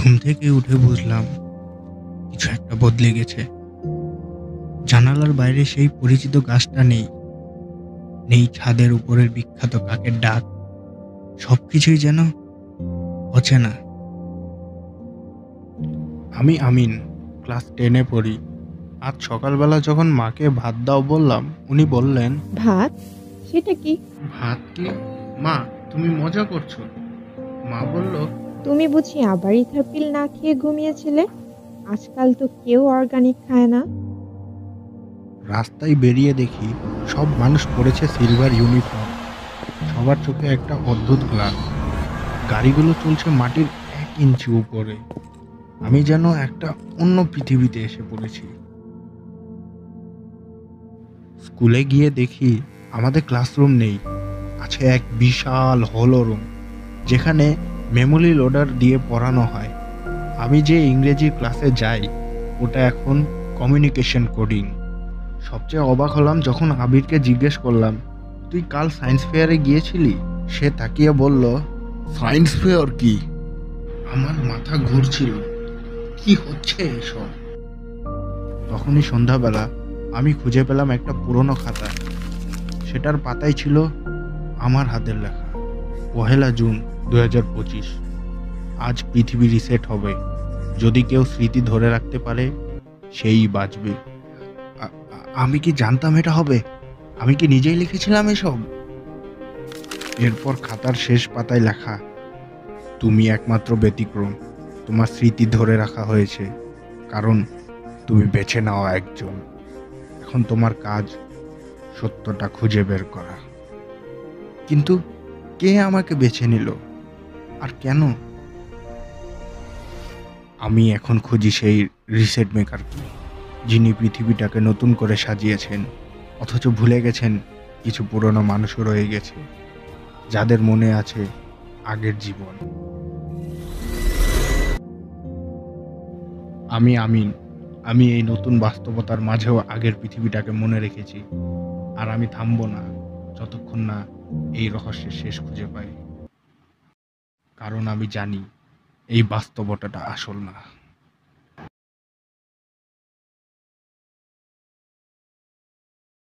ঘুম থেকে উঠে বুঝলাম কিছু একটা বদলে গেছে। জানালার বাইরে সেই পরিচিত গাছটা নেই, নেই ছাদের উপরের বিখ্যাত কাকের ডাক। সবকিছুই যেন অচেনা। আমি আমিন, ক্লাস 10-এ পড়ি। আজ সকালবেলা যখন মাকে ভাত দাও বললাম, উনি বললেন, ভাত? সেটা কি? ভাত কি? মা, তুমি মজা করছো? মা বলল, তুমি বুঝি আবার ইথার পিল না খেয়ে ঘুমিয়েছিলে? আজকাল তো কেউ অর্গানিক খায় না। রাস্তায় বেরিয়ে দেখি সব মানুষ পরেছে সিলভার ইউনিফর্ম। সবার চোখে একটা অদ্ভুত গ্লাস। গাড়িগুলো চলছে মাটির 1 ইঞ্চি উপরে। আমি যেন একটা অন্য পৃথিবীতে এসে পড়েছি। স্কুলে গিয়ে দেখি আমাদের ক্লাসরুম নেই, আছে এক বিশাল হল রুম, যেখানে মেমোরি লোডার দিয়ে পড়ানো হয়। আমি যে ইংরেজি ক্লাসে যাই, ওটা এখন কমিউনিকেশন কোডিং। সবচেয়ে অবাক হলাম যখন আবিরকে জিজ্ঞেস করলাম, তুই কাল সায়েন্স ফেয়ারে গিয়েছিলি? সে তাকিয়ে বলল, সায়েন্স ফেয়ার কি? আমার মাথা ঘুরছিল, কি হচ্ছে এসব? তখনই সন্ধ্যাবেলা আমি খুঁজে পেলাম একটা পুরনো খাতা। সেটার পাতায় ছিল আমার হাতের লেখা, 1 জুন 2025। আজ পৃথিবী রিসেট হবে। যদি কেউ স্মৃতি ধরে রাখতে পারে, সেই বাঁচবে। আমি কি জানতাম এটা হবে? আমি কি নিজেই লিখেছিলাম এসব? এরপর খাতার শেষ পাতায় লেখা, তুমি একমাত্র ব্যতিক্রম। তোমার স্মৃতি ধরে রাখা হয়েছে কারণ তুমি বেছে নাও একজন। এখন তোমার কাজ সত্যটা খুঁজে বের করা। কিন্তু কে আমাকে বেছে নিল, আর কেন? আমি এখন খুঁজি সেই রিসেট মেকারকে, যিনি পৃথিবীটাকে নতুন করে সাজিয়েছেন, অথচ ভুলে গেছেন কিছু পুরনো মানুষও রয়ে গেছে, যাদের মনে আছে আগের জীবন। আমি আমিন। আমি এই নতুন বাস্তবতার মাঝেও আগের পৃথিবীটাকে মনে রেখেছি। আর আমি থামবো না যতক্ষণ না এই রহস্যের শেষ খুঁজে পাই। কারণ আমি জানি এই বাস্তবতাটা আসল না।